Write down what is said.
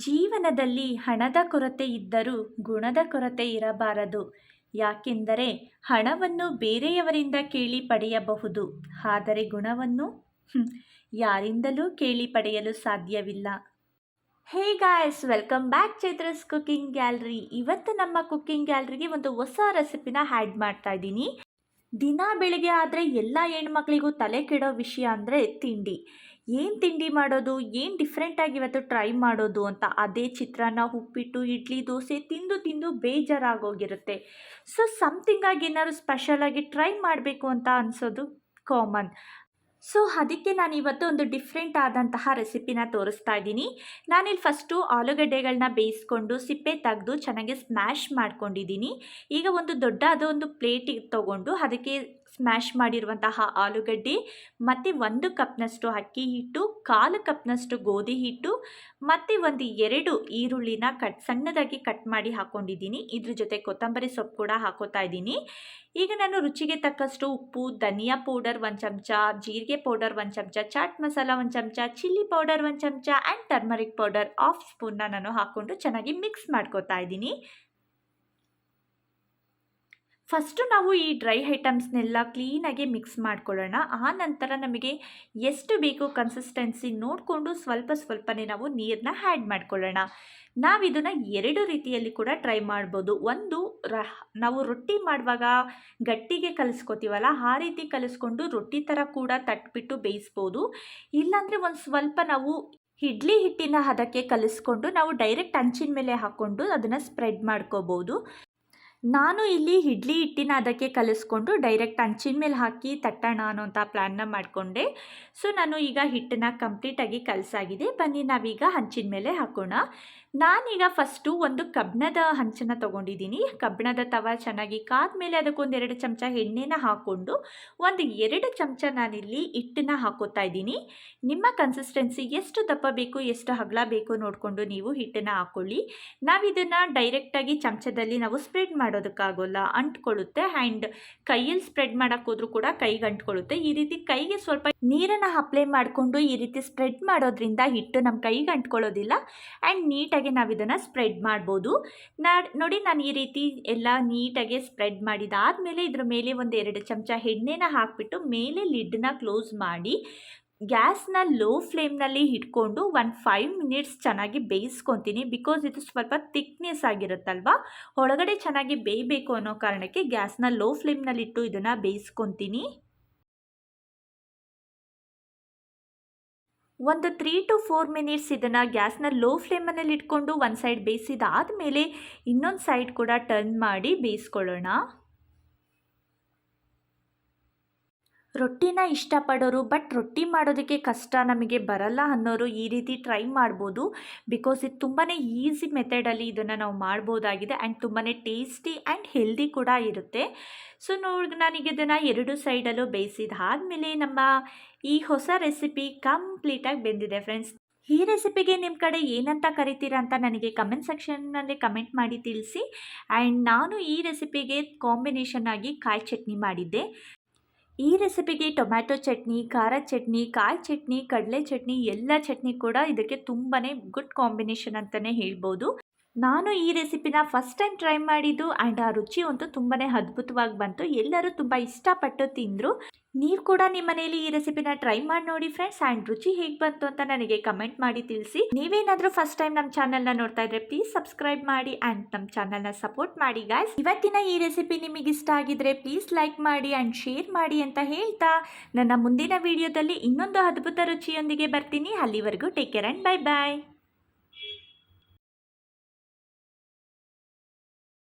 ಜೀವನದಲ್ಲಿ ಹಣದ ಕೊರತೆ ಇದ್ದರೂ ಗುಣದ ಕೊರತೆ ಇರಬಾರದು. ಯಾಕೆಂದರೆ ಹಣವನ್ನು ಬೇರೆಯವರಿಂದ ಕೇಳಿ ಪಡೆಯಬಹುದು, ಆದರೆ ಗುಣವನ್ನು ಯಾರಿಂದಲೂ ಕೇಳಿ ಪಡೆಯಲು ಸಾಧ್ಯವಿಲ್ಲ. Hey guys, welcome back Chaithra's cooking gallery. ಇವತ್ತು ನಮ್ಮ ಕುಕಿಂಗ್ ಗ್ಯಾಲರಿಗೆ ಒಂದು ಹೊಸ ರೆಸಿಪಿನ ಆ್ಯಡ್ ಮಾಡ್ತಾ ಇದ್ದೀನಿ. ದಿನ ಬೆಳಿಗ್ಗೆ ಆದರೆ ಎಲ್ಲ ಹೆಣ್ಮಕ್ಳಿಗೂ ತಲೆ ಕೆಡೋ ವಿಷಯ ಅಂದರೆ ತಿಂಡಿ. ಏನು ತಿಂಡಿ ಮಾಡೋದು, ಏನು ಡಿಫ್ರೆಂಟಾಗಿ ಇವತ್ತು ಟ್ರೈ ಮಾಡೋದು ಅಂತ. ಅದೇ ಚಿತ್ರಾನ್ನ, ಉಪ್ಪಿಟ್ಟು, ಇಡ್ಲಿ, ದೋಸೆ ತಿಂದು ತಿಂದು ಬೇಜಾರಾಗೋಗಿರುತ್ತೆ. ಸೊ ಸಮಥಿಂಗಾಗಿ ಏನಾದ್ರು ಸ್ಪೆಷಲಾಗಿ ಟ್ರೈ ಮಾಡಬೇಕು ಅಂತ ಅನಿಸೋದು ಕಾಮನ್. ಸೊ ಅದಕ್ಕೆ ನಾನು ಇವತ್ತು ಒಂದು ಡಿಫ್ರೆಂಟ್ ಆದಂತಹ ರೆಸಿಪಿನ ತೋರಿಸ್ತಾ ಇದ್ದೀನಿ. ನಾನಿಲ್ಲಿ ಫಸ್ಟು ಆಲೂಗಡ್ಡೆಗಳನ್ನ ಬೇಯಿಸ್ಕೊಂಡು ಸಿಪ್ಪೆ ತೆಗೆದು ಚೆನ್ನಾಗಿ ಸ್ಮ್ಯಾಶ್ ಮಾಡ್ಕೊಂಡಿದ್ದೀನಿ. ಈಗ ಒಂದು ದೊಡ್ಡದೊಂದು ಪ್ಲೇಟಿಗೆ ತೊಗೊಂಡು ಅದಕ್ಕೆ ಸ್ಮ್ಯಾಶ್ ಮಾಡಿರುವಂತಹ ಆಲೂಗಡ್ಡೆ ಮತ್ತು 1 ಕಪ್ನಷ್ಟು ಅಕ್ಕಿ ಹಿಟ್ಟು, 1/4 ಕಪ್ನಷ್ಟು ಗೋಧಿ ಹಿಟ್ಟು ಮತ್ತು ಒಂದು 2 ಈರುಳ್ಳಿನ ಸಣ್ಣದಾಗಿ ಕಟ್ ಮಾಡಿ ಹಾಕ್ಕೊಂಡಿದ್ದೀನಿ. ಇದ್ರ ಜೊತೆ ಕೊತ್ತಂಬರಿ ಸೊಪ್ಪು ಕೂಡ ಹಾಕೋತಾ ಇದ್ದೀನಿ. ಈಗ ನಾನು ರುಚಿಗೆ ತಕ್ಕಷ್ಟು ಉಪ್ಪು, ಧನಿಯಾ ಪೌಡರ್ 1 ಚಮಚ, ಜೀರಿಗೆ ಪೌಡರ್ 1 ಚಮಚ, ಚಾಟ್ ಮಸಾಲ 1 ಚಮಚ, ಚಿಲ್ಲಿ ಪೌಡರ್ 1 ಚಮಚ ಆ್ಯಂಡ್ ಟರ್ಮರಿಕ್ ಪೌಡರ್ 1/2 ಸ್ಪೂನ್ನ ನಾನು ಹಾಕ್ಕೊಂಡು ಚೆನ್ನಾಗಿ ಮಿಕ್ಸ್ ಮಾಡ್ಕೋತಾ ಇದ್ದೀನಿ. ಫಸ್ಟು ನಾವು ಈ ಡ್ರೈ ಐಟಮ್ಸ್ನೆಲ್ಲ ಕ್ಲೀನಾಗಿ ಮಿಕ್ಸ್ ಮಾಡ್ಕೊಳ್ಳೋಣ. ಆ ನಂತರ ನಮಗೆ ಎಷ್ಟು ಬೇಕು ಕನ್ಸಿಸ್ಟೆನ್ಸಿ ನೋಡಿಕೊಂಡು ಸ್ವಲ್ಪನೇ ನಾವು ನೀರನ್ನ ಆ್ಯಡ್ ಮಾಡ್ಕೊಳ್ಳೋಣ. ನಾವು ಇದನ್ನು 2 ರೀತಿಯಲ್ಲಿ ಕೂಡ ಟ್ರೈ ಮಾಡ್ಬೋದು. ಒಂದು ನಾವು ರೊಟ್ಟಿ ಮಾಡುವಾಗ ಗಟ್ಟಿಗೆ ಕಲಿಸ್ಕೊತೀವಲ್ಲ, ಆ ರೀತಿ ಕಲಿಸ್ಕೊಂಡು ರೊಟ್ಟಿ ಥರ ಕೂಡ ತಟ್ಬಿಟ್ಟು ಬೇಯಿಸ್ಬೋದು. ಇಲ್ಲಾಂದರೆ ಒಂದು ಸ್ವಲ್ಪ ನಾವು ಇಡ್ಲಿ ಹಿಟ್ಟಿನ ಹದಕ್ಕೆ ಕಲಿಸ್ಕೊಂಡು ನಾವು ಡೈರೆಕ್ಟ್ ಹಂಚಿನ ಮೇಲೆ ಹಾಕ್ಕೊಂಡು ಅದನ್ನು ಸ್ಪ್ರೆಡ್ ಮಾಡ್ಕೋಬೋದು. ನಾನು ಇಲ್ಲಿ ಇಡ್ಲಿ ಹಿಟ್ಟಿನ ಅದಕ್ಕೆ ಕಲಿಸ್ಕೊಂಡು ಡೈರೆಕ್ಟ್ ಹಂಚಿನ ಮೇಲೆ ಹಾಕಿ ತಟ್ಟೋಣ ಅನ್ನೋಂಥ ಪ್ಲ್ಯಾನ್ನ ಮಾಡಿಕೊಂಡೆ. ಸೊ ನಾನು ಈಗ ಹಿಟ್ಟನ್ನು ಕಂಪ್ಲೀಟಾಗಿ ಕಲಸಾಗಿದೆ. ಬನ್ನಿ ನಾವೀಗ ಹಂಚಿನ ಮೇಲೆ ಹಾಕೋಣ. ನಾನೀಗ ಫಸ್ಟು ಒಂದು ಕಬ್ಬಿಣದ ಹಂಚನ್ನು ತೊಗೊಂಡಿದ್ದೀನಿ. ಕಬ್ಬಿಣದ ತವ ಚೆನ್ನಾಗಿ ಕಾದ್ಮೇಲೆ ಅದಕ್ಕೊಂದು 2 ಚಮಚ ಎಣ್ಣೆನ ಹಾಕ್ಕೊಂಡು ಒಂದು 2 ಚಮಚ ನಾನಿಲ್ಲಿ ಹಿಟ್ಟನ್ನು ಹಾಕೋತಾ ಇದ್ದೀನಿ. ನಿಮ್ಮ ಕನ್ಸಿಸ್ಟೆನ್ಸಿ ಎಷ್ಟು ದಪ್ಪ ಬೇಕು, ಎಷ್ಟು ಅಗಲ ಬೇಕು ನೋಡಿಕೊಂಡು ನೀವು ಹಿಟ್ಟನ್ನು ಹಾಕ್ಕೊಳ್ಳಿ. ನಾವಿದನ್ನು ಡೈರೆಕ್ಟಾಗಿ ಚಮಚದಲ್ಲಿ ನಾವು ಸ್ಪ್ರೆಡ್ ಮಾಡೋದಕ್ಕಾಗೋಲ್ಲ, ಅಂಟ್ಕೊಳ್ಳುತ್ತೆ. ಆ್ಯಂಡ್ ಕೈಯಲ್ಲಿ ಸ್ಪ್ರೆಡ್ ಮಾಡೋಕ್ಕೋದ್ರೂ ಕೂಡ ಕೈಗೆ ಅಂಟ್ಕೊಳ್ಳುತ್ತೆ. ಈ ರೀತಿ ಕೈಗೆ ಸ್ವಲ್ಪ ನೀರನ್ನು ಅಪ್ಲೈ ಮಾಡಿಕೊಂಡು ಈ ರೀತಿ ಸ್ಪ್ರೆಡ್ ಮಾಡೋದ್ರಿಂದ ಹಿಟ್ಟು ನಮ್ಮ ಕೈಗೆ ಅಂಟ್ಕೊಳ್ಳೋದಿಲ್ಲ ಆ್ಯಂಡ್ ನೀಟಾಗಿ ನಾವಿದನ್ನು ಸ್ಪ್ರೆಡ್ ಮಾಡ್ಬೋದು. ನೋಡಿ, ನಾನು ಈ ರೀತಿ ಎಲ್ಲ ನೀಟಾಗಿ ಸ್ಪ್ರೆಡ್ ಮಾಡಿದಾದಮೇಲೆ ಇದ್ರ ಮೇಲೆ ಒಂದು 2 ಚಮಚ ಎಣ್ಣೆನ ಹಾಕಿಬಿಟ್ಟು ಮೇಲೆ ಲಿಡ್ನ ಕ್ಲೋಸ್ ಮಾಡಿ ಗ್ಯಾಸ್ನ ಲೋ ಫ್ಲೇಮ್ನಲ್ಲಿ ಇಟ್ಕೊಂಡು ಒಂದು 5 ಮಿನಿಟ್ಸ್ ಚೆನ್ನಾಗಿ ಬೇಯಿಸ್ಕೊತೀನಿ. ಬಿಕಾಸ್ ಇದು ಸ್ವಲ್ಪ ಥಿಕ್ನೆಸ್ ಆಗಿರುತ್ತಲ್ವ, ಒಳಗಡೆ ಚೆನ್ನಾಗಿ ಬೇಯಬೇಕು ಅನ್ನೋ ಕಾರಣಕ್ಕೆ ಗ್ಯಾಸ್ನ ಲೋ ಫ್ಲೇಮ್ನಲ್ಲಿಟ್ಟು ಇದನ್ನು ಬೇಯಿಸ್ಕೊತೀನಿ. ಒಂದು 3 to 4 ಮಿನಿಟ್ಸ್ ಇದನ್ನು ಗ್ಯಾಸ್ನ ಲೋ ಫ್ಲೇಮಲ್ಲಿ ಇಟ್ಕೊಂಡು ಒಂದು ಸೈಡ್ ಬೇಯಿಸಿದಾದಮೇಲೆ ಇನ್ನೊಂದು ಸೈಡ್ ಕೂಡ ಟರ್ನ್ ಮಾಡಿ ಬೇಯಿಸ್ಕೊಳ್ಳೋಣ. ರೊಟ್ಟಿನ ಇಷ್ಟಪಡೋರು ಬಟ್ ರೊಟ್ಟಿ ಮಾಡೋದಕ್ಕೆ ಕಷ್ಟ, ನಮಗೆ ಬರಲ್ಲ ಅನ್ನೋರು ಈ ರೀತಿ ಟ್ರೈ ಮಾಡ್ಬೋದು. ಬಿಕಾಸ್ ಇದು ತುಂಬಾ ಈಸಿ ಮೆಥಡಲ್ಲಿ ಇದನ್ನು ನಾವು ಮಾಡ್ಬೋದಾಗಿದೆ ಆ್ಯಂಡ್ ತುಂಬಾ ಟೇಸ್ಟಿ ಆ್ಯಂಡ್ ಹೆಲ್ದಿ ಕೂಡ ಇರುತ್ತೆ. ಸೊ ನೋಡಿ, ನಾನೀಗ ಇದನ್ನು 2 ಸೈಡಲ್ಲೂ ಬೇಯಿಸಿದಾದಮೇಲೆ ನಮ್ಮ ಈ ಹೊಸ ರೆಸಿಪಿ ಕಂಪ್ಲೀಟಾಗಿ ಬೆಂದಿದೆ ಫ್ರೆಂಡ್ಸ್. ಈ ರೆಸಿಪಿಗೆ ನಿಮ್ಮ ಕಡೆ ಏನಂತ ಕರಿತೀರಾ ಅಂತ ನನಗೆ ಕಮೆಂಟ್ ಸೆಕ್ಷನ್ನಲ್ಲಿ ಕಮೆಂಟ್ ಮಾಡಿ ತಿಳಿಸಿ. ಆ್ಯಂಡ್ ನಾನು ಈ ರೆಸಿಪಿಗೆ ಕಾಂಬಿನೇಷನ್ ಆಗಿ ಕಾಯಿ ಚಟ್ನಿ ಮಾಡಿದ್ದೆ. ಈ ರೆಸಿಪಿಗೆ ಟೊಮ್ಯಾಟೊ ಚಟ್ನಿ, ಖಾರ ಚಟ್ನಿ, ಕಾಯಿ ಚಟ್ನಿ, ಕಡಲೆ ಚಟ್ನಿ ಎಲ್ಲ ಚಟ್ನಿ ಕೂಡ ಇದಕ್ಕೆ ತುಂಬಾ ಗುಡ್ ಕಾಂಬಿನೇಷನ್ ಅಂತಲೇ ಹೇಳ್ಬೋದು. ನಾನು ಈ ರೆಸಿಪಿನ ಫಸ್ಟ್ ಟೈಮ್ ಟ್ರೈ ಮಾಡಿದ್ದು ಆ್ಯಂಡ್ ಆ ರುಚಿ ಅಂತೂ ತುಂಬಾ ಅದ್ಭುತವಾಗಿ ಬಂತು. ಎಲ್ಲರೂ ತುಂಬ ಇಷ್ಟಪಟ್ಟು ತಿಂದರು. ನೀವು ಕೂಡ ನಿಮ್ಮ ಮನೆಯಲ್ಲಿ ಈ ರೆಸಿಪಿನ ಟ್ರೈ ಮಾಡಿ ನೋಡಿ ಫ್ರೆಂಡ್ಸ್. ಆ್ಯಂಡ್ ರುಚಿ ಹೇಗೆ ಬಂತು ಅಂತ ನನಗೆ ಕಮೆಂಟ್ ಮಾಡಿ ತಿಳಿಸಿ. ನೀವೇನಾದರೂ ಫಸ್ಟ್ ಟೈಮ್ ನಮ್ಮ ಚಾನಲ್ನ ನೋಡ್ತಾ ಇದ್ರೆ ಪ್ಲೀಸ್ ಸಬ್ಸ್ಕ್ರೈಬ್ ಮಾಡಿ ಆ್ಯಂಡ್ ನಮ್ಮ ಚಾನಲ್ನ ಸಪೋರ್ಟ್ ಮಾಡಿ ಗಾಯ್ಸ್. ಇವತ್ತಿನ ಈ ರೆಸಿಪಿ ನಿಮಗೆ ಇಷ್ಟ ಆಗಿದ್ರೆ ಪ್ಲೀಸ್ ಲೈಕ್ ಮಾಡಿ ಆ್ಯಂಡ್ ಶೇರ್ ಮಾಡಿ ಅಂತ ಹೇಳ್ತಾ ನನ್ನ ಮುಂದಿನ ವಿಡಿಯೋದಲ್ಲಿ ಇನ್ನೊಂದು ಅದ್ಭುತ ರುಚಿಯೊಂದಿಗೆ ಬರ್ತೀನಿ. ಅಲ್ಲಿವರೆಗೂ take care and bye bye.